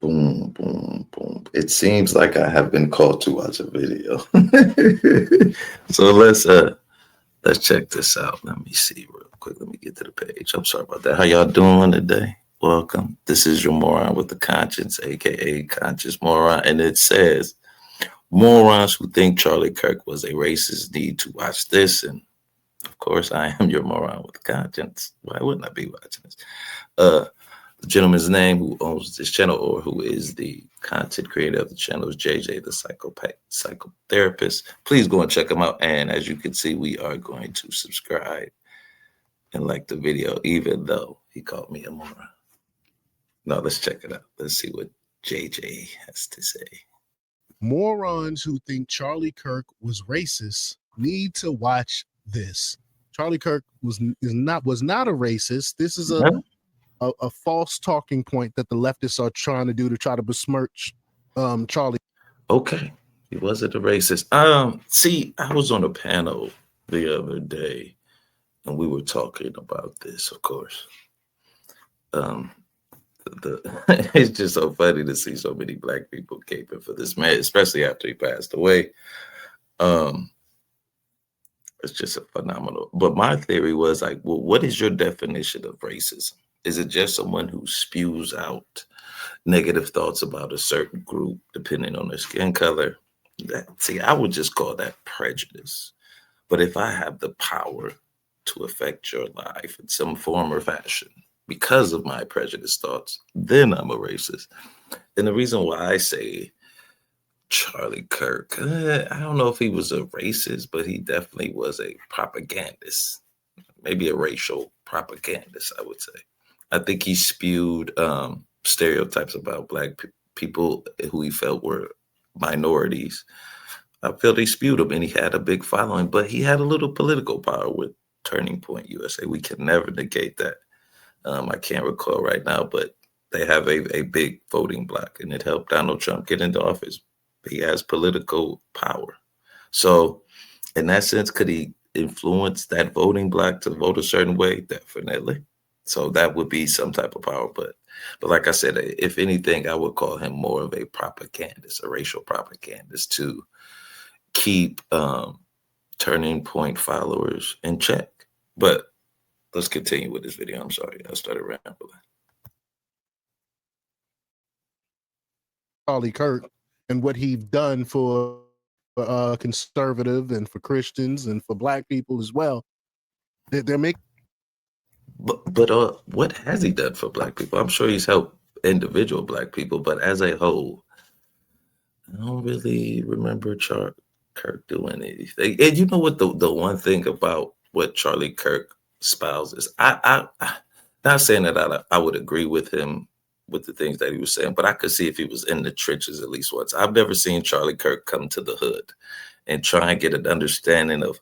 Boom, boom, boom. It seems like I have been called to watch a video. So let's check this out. Let me see real quick. Let me get to the page. I'm sorry about that. How y'all doing today? Welcome. This is your moron with the conscience, aka conscious moron, and it says morons who think Charlie Kirk was a racist need to watch this. And of course, I am your moron with the conscience. Why wouldn't I be watching this? Uh, the gentleman's name who owns this channel or who is the content creator of the channel is JJThePsychotherapist. Please go and check him out. And as you can see, we are going to subscribe and like the video, even though he called me a moron. Now let's check it out. Let's see what JJ has to say. Morons who think Charlie Kirk was racist need to watch this. Charlie Kirk was not a racist. This is a false talking point that the leftists are trying to do to try to besmirch Charlie. Okay, he wasn't a racist. See, I was on a panel the other day, and we were talking about this. Of course, it's just so funny to see so many black people caping for this man, especially after he passed away. It's just a phenomenal. But my theory was like, well, what is your definition of racism? Is it just someone who spews out negative thoughts about a certain group, depending on their skin color? See, I would just call that prejudice. But if I have the power to affect your life in some form or fashion because of my prejudice thoughts, then I'm a racist. And the reason why I say Charlie Kirk, I don't know if he was a racist, but he definitely was a propagandist, maybe a racial propagandist, I would say. I think he spewed stereotypes about black people who he felt were minorities. I feel he spewed them, and he had a big following, but he had a little political power with Turning Point USA. We can never negate that. I can't recall right now, but they have a big voting block, and it helped Donald Trump get into office. He has political power. So, in that sense, could he influence that voting block to vote a certain way? Definitely. So that would be some type of power. But like I said, if anything, I would call him more of a propagandist, a racial propagandist to keep Turning Point followers in check. But let's continue with this video. I'm sorry, I started rambling. Charlie Kirk and what he's done for conservative and for Christians and for black people as well. They're making. But what has he done for black people? I'm sure he's helped individual black people, but as a whole, I don't really remember Kirk doing anything. And you know what the one thing about what Charlie Kirk spouses, I not saying that I would agree with him with the things that he was saying, but I could see if he was in the trenches at least once. I've never seen Charlie Kirk come to the hood and try and get an understanding of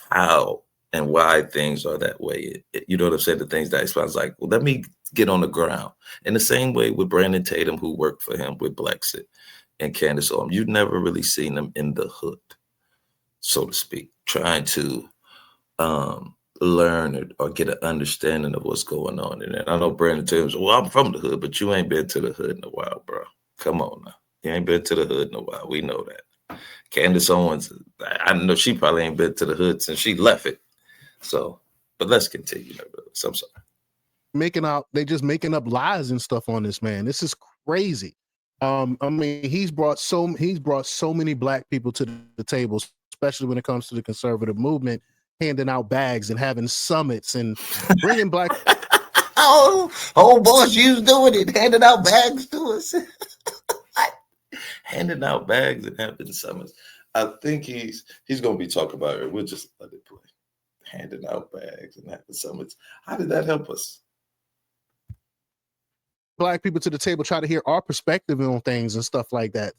how and why things are that way. You know what I'm saying? The things that he spouses, like, well, let me get on the ground. In the same way with Brandon Tatum, who worked for him with Blexit and Candace Owens, you've never really seen them in the hood, so to speak, trying to learn or get an understanding of what's going on in it. I know Brandon Tatum's, well, I'm from the hood, but you ain't been to the hood in a while, bro. Come on now. You ain't been to the hood in a while. We know that. Candace Owens, I know she probably ain't been to the hood since she left it. So, but let's continue. I'm sorry. They just making up lies and stuff on this man. This is crazy. I mean, he's brought so many black people to the table, especially when it comes to the conservative movement, handing out bags and having summits and bringing black. oh, boss, you was doing it, handing out bags to us. Handing out bags and having summits. I think he's going to be talking about it. We'll just let it play. Handing out bags and having summits. How did that help us? Black people to the table, try to hear our perspective on things and stuff like that.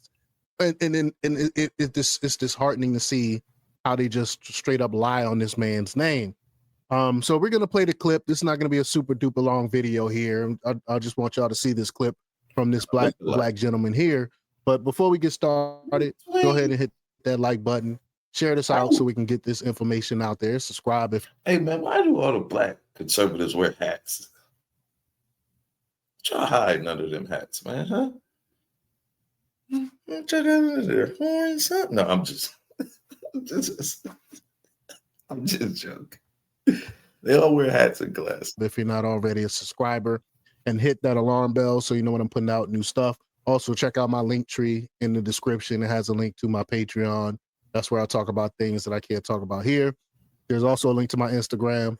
It's disheartening to see how they just straight up lie on this man's name. So we're gonna play the clip. This is not gonna be a super duper long video here. I just want y'all to see this clip from this black gentleman here. But before we get started, go ahead and hit that like button. Share this out so we can get this information out there. Subscribe if. Hey man, why do all the black conservatives wear hats? Y'all hiding under them hats, man, huh? Check out under there. Horns up. No, I'm just, just I'm just joking. They all wear hats and glasses. If you're not already a subscriber, and hit that alarm bell so you know when I'm putting out new stuff. Also, check out my link tree in the description. It has a link to my Patreon. That's where I talk about things that I can't talk about here. There's also a link to my Instagram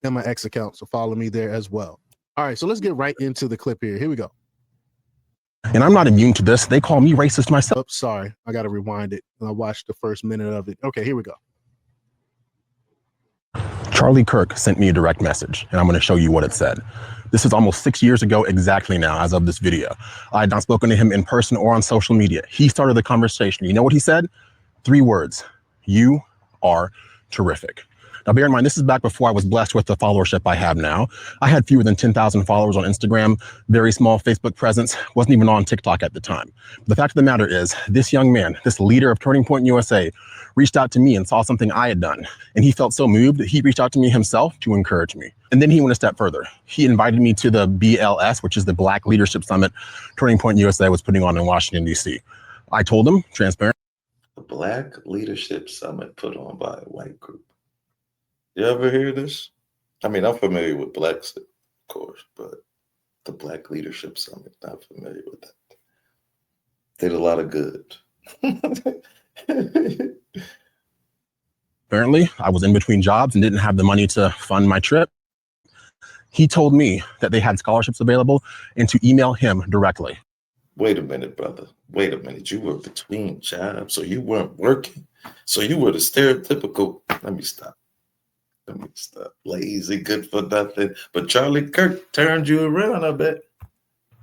and my X account, so follow me there as well. All right, so let's get right into the clip here. Here we go. And I'm not immune to this. They call me racist myself. Oops, sorry. I got to rewind it. I watched the first minute of it. Okay, here we go. Charlie Kirk sent me a direct message, and I'm going to show you what it said. This is almost 6 years ago exactly now, as of this video. I had not spoken to him in person or on social media. He started the conversation. You know what he said? 3 words. You are terrific. Now, bear in mind, this is back before I was blessed with the followership I have now. I had fewer than 10,000 followers on Instagram, very small Facebook presence, wasn't even on TikTok at the time. The fact of the matter is, this young man, this leader of Turning Point USA, reached out to me and saw something I had done. And he felt so moved that he reached out to me himself to encourage me. And then he went a step further. He invited me to the BLS, which is the Black Leadership Summit Turning Point USA was putting on in Washington, D.C. I told him, transparent. A Black Leadership Summit put on by a white group. You ever hear this? I mean, I'm familiar with Blacks, of course, but the Black Leadership Summit, not familiar with that. Did a lot of good. Apparently, I was in between jobs and didn't have the money to fund my trip. He told me that they had scholarships available and to email him directly. Wait a minute, brother. Wait a minute. You were between jobs, so you weren't working. So you were the stereotypical. Let me stop. Lazy, good for nothing. But Charlie Kirk turned you around, I bet.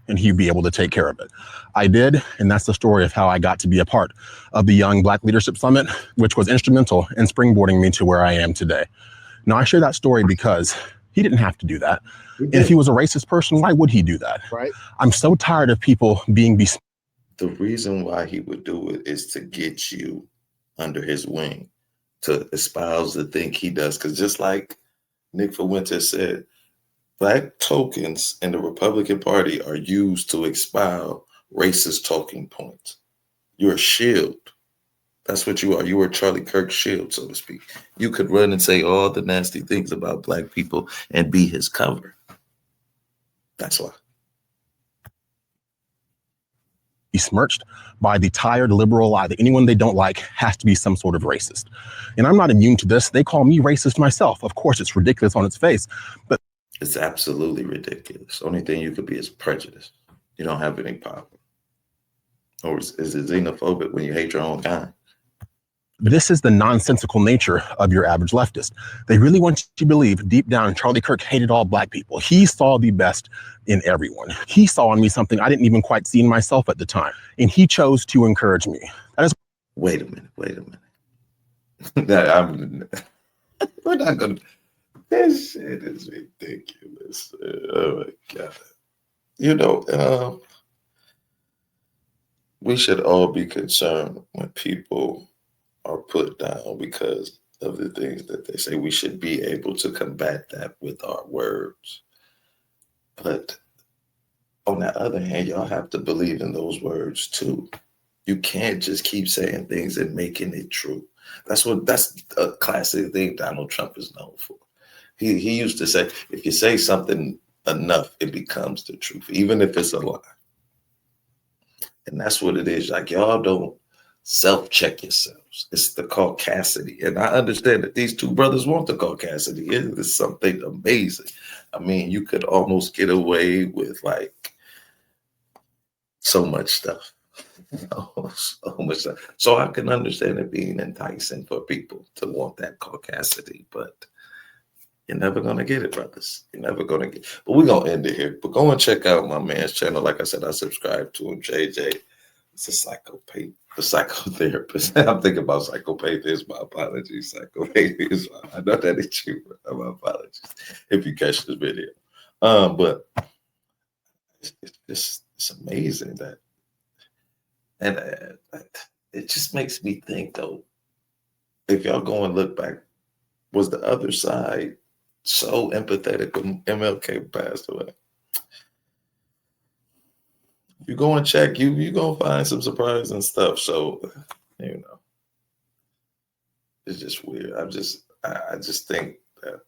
And he'd be able to take care of it. I did, and that's the story of how I got to be a part of the Young Black Leadership Summit, which was instrumental in springboarding me to where I am today. Now, I share that story because he didn't have to do that. And if he was a racist person, why would he do that? Right. I'm so tired of people being The reason why he would do it is to get you under his wing, to espouse the thing he does. Because just like Nick Fuentes said, Black tokens in the Republican Party are used to expound racist talking points. You're a shield. That's what you are. You are Charlie Kirk's shield, so to speak. You could run and say all the nasty things about Black people and be his cover. That's why. besmirched by the tired liberal lie that anyone they don't like has to be some sort of racist. And I'm not immune to this. They call me racist myself. Of course, it's ridiculous on its face, but it's absolutely ridiculous. Only thing you could be is prejudice. You don't have any power. Or is it xenophobic when you hate your own kind? This is the nonsensical nature of your average leftist. They really want you to believe deep down Charlie Kirk hated all Black people. He saw the best in everyone. He saw in me something I didn't even quite see in myself at the time. And he chose to encourage me. That is. Wait a minute. We're not going to. This shit is ridiculous. Oh my God. You know, we should all be concerned when people are put down because of the things that they say. We should be able to combat that with our words. But on the other hand, y'all have to believe in those words too. You can't just keep saying things and making it true. That's a classic thing Donald Trump is known for. He used to say, if you say something enough, it becomes the truth, even if it's a lie. And that's what it is. Like, y'all don't self-check yourselves. It's the caucasity. And I understand that these two brothers want the caucasity. It is something amazing. I mean, you could almost get away with like so much stuff. So much stuff. So I can understand it being enticing for people to want that caucasity, but you're never going to get it, brothers. You're never going to get it. But we're going to end it here. But go and check out my man's channel. Like I said, I subscribe to him, JJ. It's a psychopath, the psychotherapist. I'm thinking about psychopath. Is my apologies. Psychopath is I know that it's you. My apologies if you catch this video. But it's amazing that, and it just makes me think though. If y'all go and look back, was the other side so empathetic when MLK passed away? You go and check, you gonna find some surprising stuff. So, you know, it's just weird. I just think that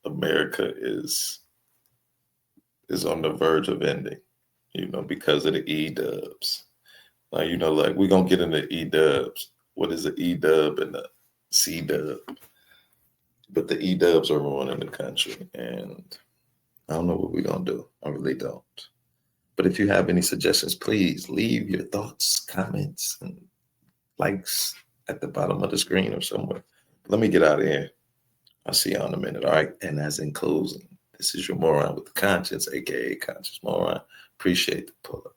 America is on the verge of ending, you know, because of the E-dubs. Like, you know, like we're gonna get into E-dubs. What is the E-dub and the C-dub? But the E-dubs are ruining the country, and I don't know what we're gonna do. I really don't. But if you have any suggestions, please leave your thoughts, comments, and likes at the bottom of the screen or somewhere. Let me get out of here. I'll see y'all in a minute. All right. And as in closing, this is your moron with the conscience, aka Conscious Moron. Appreciate the pull up.